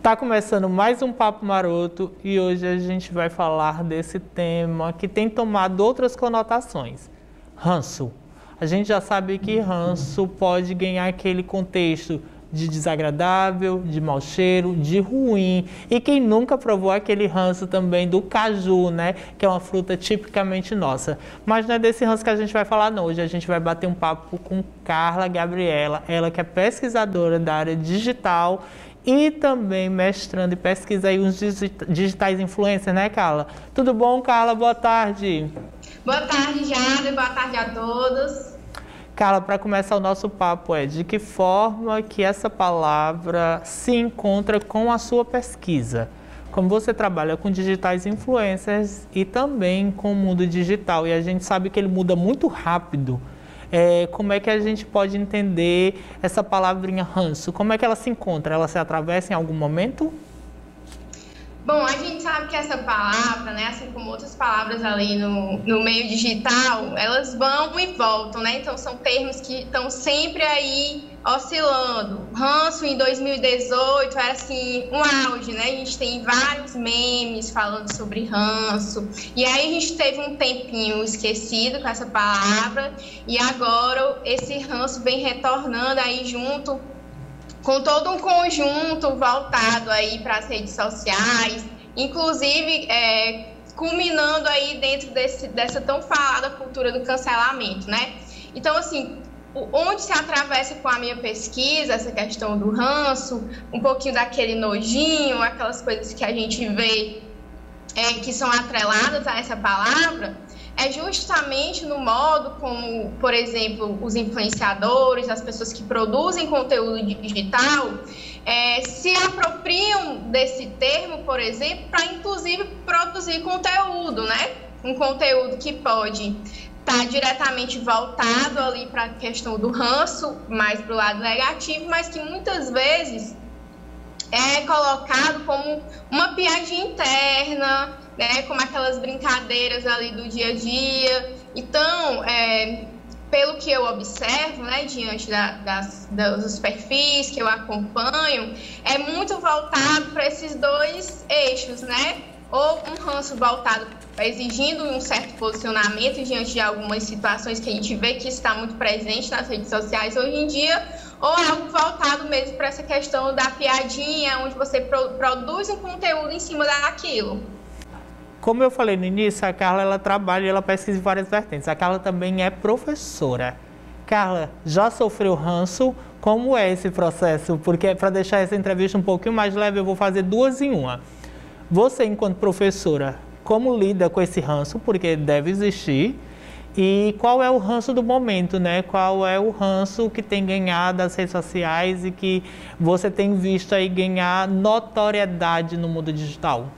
Tá começando mais um Papo Maroto e hoje a gente vai falar desse tema que tem tomado outras conotações. Ranço. A gente já sabe que ranço pode ganhar aquele contexto de desagradável, de mau cheiro, de ruim. E quem nunca provou aquele ranço também do caju, né? Que é uma fruta tipicamente nossa. Mas não é desse ranço que a gente vai falar não. Hoje a gente vai bater um papo com Carla Gabriela, ela que é pesquisadora da área digital e também mestrando e pesquisa aí uns digitais influencers, né, Carla? Tudo bom, Carla? Boa tarde. Boa tarde, Jada, e boa tarde a todos. Carla, para começar o nosso papo, de que forma que essa palavra se encontra com a sua pesquisa? Como você trabalha com digitais influencers e também com o mundo digital, e a gente sabe que ele muda muito rápido, como é que a gente pode entender essa palavrinha ranço? Como é que ela se encontra? Ela se atravessa em algum momento? Bom, a gente sabe que essa palavra, né, assim como outras palavras ali no meio digital, elas vão e voltam, né? Então, são termos que estão sempre aí oscilando. Ranço em 2018 era, assim, um auge, né? A gente tem vários memes falando sobre ranço. E aí, a gente teve um tempinho esquecido com essa palavra e agora esse ranço vem retornando aí junto com todo um conjunto voltado aí para as redes sociais, inclusive culminando aí dentro dessa tão falada cultura do cancelamento, né? Então, assim, onde se atravessa com a minha pesquisa, essa questão do ranço, um pouquinho daquele nojinho, aquelas coisas que a gente vê que são atreladas a essa palavra, é justamente no modo como, por exemplo, os influenciadores, as pessoas que produzem conteúdo digital, se apropriam desse termo, por exemplo, para inclusive produzir conteúdo, né? Um conteúdo que pode estar diretamente voltado ali para a questão do ranço, mais para o lado negativo, mas que muitas vezes é colocado como uma piadinha interna, né, como aquelas brincadeiras ali do dia a dia. Então, pelo que eu observo, né, diante dos perfis que eu acompanho, é muito voltado para esses dois eixos, né? Ou um ranço voltado exigindo um certo posicionamento diante de algumas situações que a gente vê que está muito presente nas redes sociais hoje em dia, ou algo voltado mesmo para essa questão da piadinha, onde você produz um conteúdo em cima daquilo. Como eu falei no início, a Carla ela trabalha e ela pesquisa em várias vertentes. A Carla também é professora. Carla, já sofreu ranço? Como é esse processo? Porque para deixar essa entrevista um pouquinho mais leve, eu vou fazer duas em uma. Você, enquanto professora, como lida com esse ranço? Porque deve existir. E qual é o ranço do momento, né? Qual é o ranço que tem ganhado das redes sociais e que você tem visto aí ganhar notoriedade no mundo digital?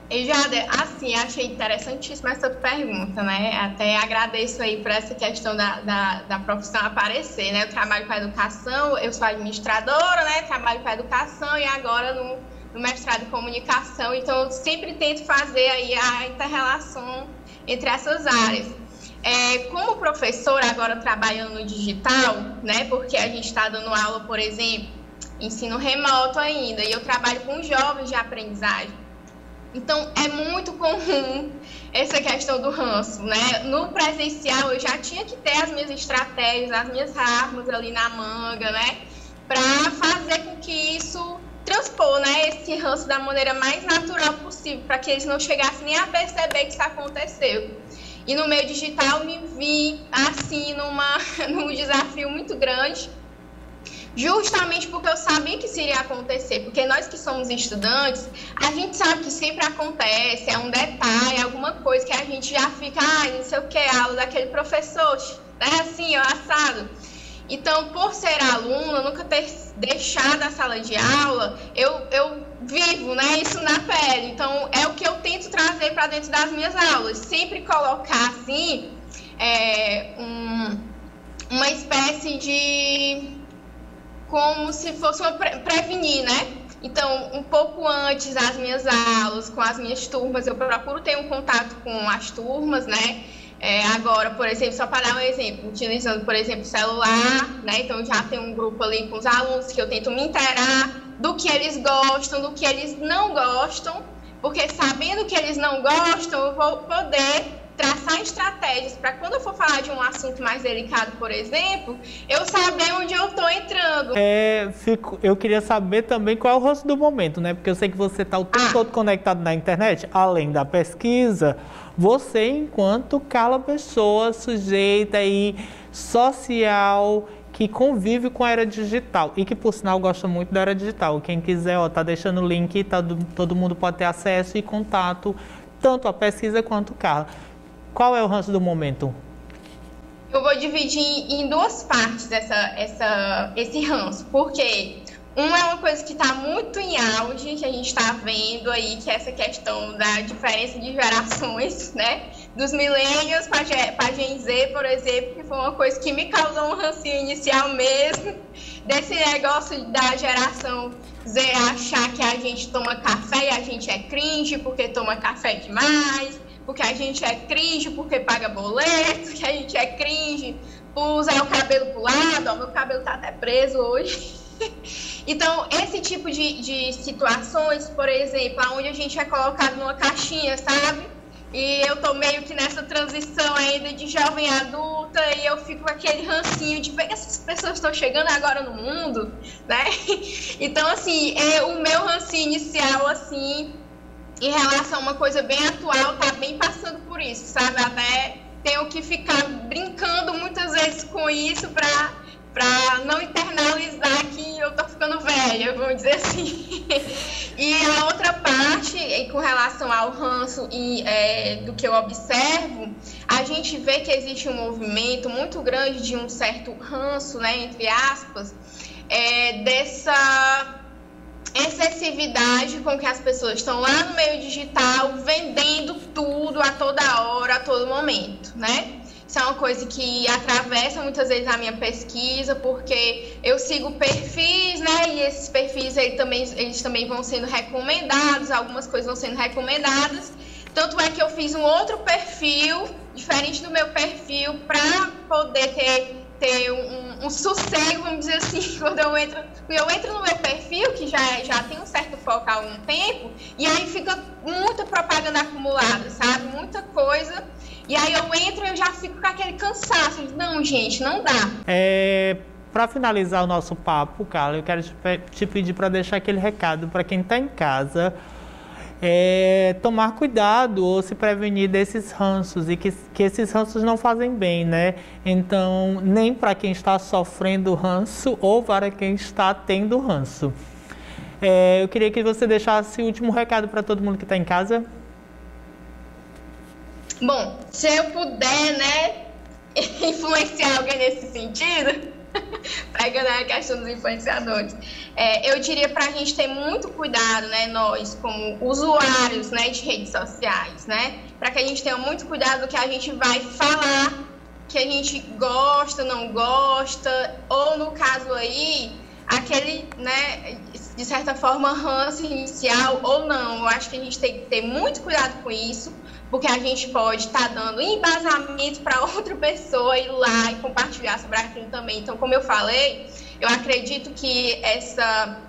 E Jada, assim, achei interessantíssima essa pergunta, né? Até agradeço aí por essa questão da profissão aparecer, né? Eu trabalho com a educação, eu sou administradora, né? Trabalho com a educação e agora no mestrado em comunicação, então eu sempre tento fazer aí a inter-relação entre essas áreas. Como professora, agora trabalhando no digital, né? Porque a gente está dando aula, por exemplo, ensino remoto ainda, e eu trabalho com jovens de aprendizagem. Então, é muito comum essa questão do ranço, né? No presencial, eu já tinha que ter as minhas estratégias, as minhas armas ali na manga, né? Para fazer com que isso transpor, né? Esse ranço da maneira mais natural possível, para que eles não chegassem nem a perceber que isso aconteceu. E no meio digital, me vi, assim, num desafio muito grande, justamente porque eu sabia que isso iria acontecer, porque nós que somos estudantes, a gente sabe que sempre acontece, é um detalhe, alguma coisa que a gente já fica, não sei o que, aula daquele professor, é assim, ó, assado. Então, por ser aluna, nunca ter deixado a sala de aula, eu vivo, né, isso na pele. Então, é o que eu tento trazer para dentro das minhas aulas, sempre colocar, assim, uma espécie de como se fosse prevenir, né? Então, um pouco antes das minhas aulas, com as minhas turmas, eu procuro ter um contato com as turmas, né? Agora, por exemplo, só para dar um exemplo, utilizando, por exemplo, o celular, né? Então, já tem um grupo ali com os alunos que eu tento me inteirar do que eles gostam, do que eles não gostam, porque sabendo que eles não gostam, eu vou poder traçar estratégias para quando eu for falar de um assunto mais delicado, por exemplo, eu saber onde eu estou entrando. Eu queria saber também qual é o ranço do momento, né? Porque eu sei que você está o tempo todo conectado na internet, além da pesquisa, você, enquanto Carla Pessoa, sujeita e social, que convive com a era digital e que, por sinal, gosta muito da era digital. Quem quiser, tá deixando o link, todo mundo pode ter acesso e contato, tanto a pesquisa quanto Carla. Qual é o ranço do momento? Eu vou dividir em duas partes esse ranço, porque é uma coisa que está muito em auge, que a gente está vendo aí, que é essa questão da diferença de gerações, né? Dos millennials para a Gen Z, por exemplo, que foi uma coisa que me causou um rancinho inicial mesmo, desse negócio da geração Z achar que a gente toma café e a gente é cringe porque toma café demais, porque a gente é cringe porque paga boleto, que a gente é cringe por usar o cabelo pro lado, ó, meu cabelo tá até preso hoje. Então, esse tipo de situações, por exemplo, onde a gente é colocado numa caixinha, sabe? E eu tô meio que nessa transição ainda de jovem adulta e eu fico com aquele rancinho de ver que essas pessoas estão chegando agora no mundo, né? Então, assim, o meu rancinho inicial, assim, em relação a uma coisa bem atual, tá bem passando por isso, sabe? Até tenho que ficar brincando muitas vezes com isso para não internalizar que eu tô ficando velha, vamos dizer assim. E a outra parte, com relação ao ranço do que eu observo, a gente vê que existe um movimento muito grande de um certo ranço, né, entre aspas, dessa excessividade com que as pessoas estão lá no meio digital vendendo tudo a toda hora, a todo momento, né? Isso é uma coisa que atravessa muitas vezes a minha pesquisa, porque eu sigo perfis, né? E esses perfis eles também vão sendo recomendados, algumas coisas vão sendo recomendadas. Tanto é que eu fiz um outro perfil, diferente do meu perfil, para poder ter um sossego, vamos dizer assim, quando eu entro no meu perfil, que já tem um certo foco há algum tempo, e aí fica muita propaganda acumulada, sabe? Muita coisa. E aí eu entro e eu já fico com aquele cansaço. Não, gente, não dá. Para finalizar o nosso papo, Carla, eu quero te pedir para deixar aquele recado para quem está em casa, tomar cuidado ou se prevenir desses ranços e que esses ranços não fazem bem, né? Então, nem para quem está sofrendo ranço ou para quem está tendo ranço. Eu queria que você deixasse o último recado para todo mundo que está em casa. Bom, se eu puder, né, influenciar alguém nesse sentido, pegando a questão dos influenciadores, eu diria para a gente ter muito cuidado, né, nós como usuários, né, de redes sociais, né, para que a gente tenha muito cuidado do que a gente vai falar, que a gente gosta, não gosta, ou no caso aí, aquele, né, de certa forma, ranço inicial ou não. Eu acho que a gente tem que ter muito cuidado com isso, porque a gente pode estar dando embasamento para outra pessoa ir lá e compartilhar sobre aquilo também. Então, como eu falei, eu acredito que essa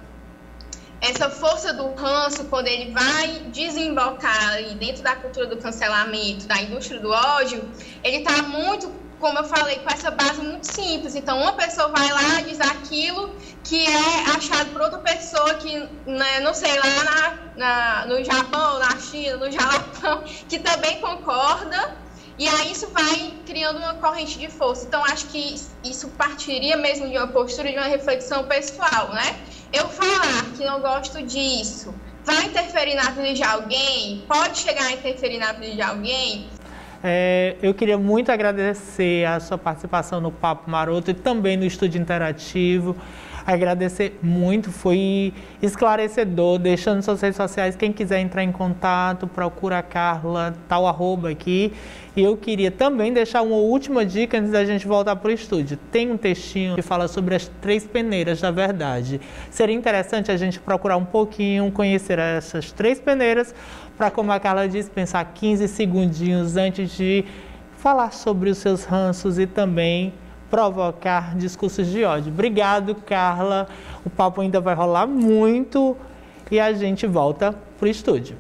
força do ranço, quando ele vai desembocar ali dentro da cultura do cancelamento, da indústria do ódio, ele está muito, como eu falei, com essa base muito simples. Então, uma pessoa vai lá e diz aquilo que é achado por outra pessoa que, né, não sei, lá no Japão, na China, no Japão, que também concorda, e aí isso vai criando uma corrente de força. Então, acho que isso partiria mesmo de uma postura, de uma reflexão pessoal, né? Eu falar que não gosto disso vai interferir na vida de alguém? Pode chegar a interferir na vida de alguém? Eu queria muito agradecer a sua participação no Papo Maroto e também no Estúdio Interativo. Agradecer muito, foi esclarecedor, deixando suas redes sociais, quem quiser entrar em contato, procura a Carla, tal arroba aqui. E eu queria também deixar uma última dica antes da gente voltar para o estúdio. Tem um textinho que fala sobre as 3 peneiras da verdade. Seria interessante a gente procurar um pouquinho, conhecer essas 3 peneiras, para, como a Carla disse, pensar 15 segundinhos antes de falar sobre os seus ranços e também provocar discursos de ódio. Obrigado, Carla. O papo ainda vai rolar muito e a gente volta pro estúdio.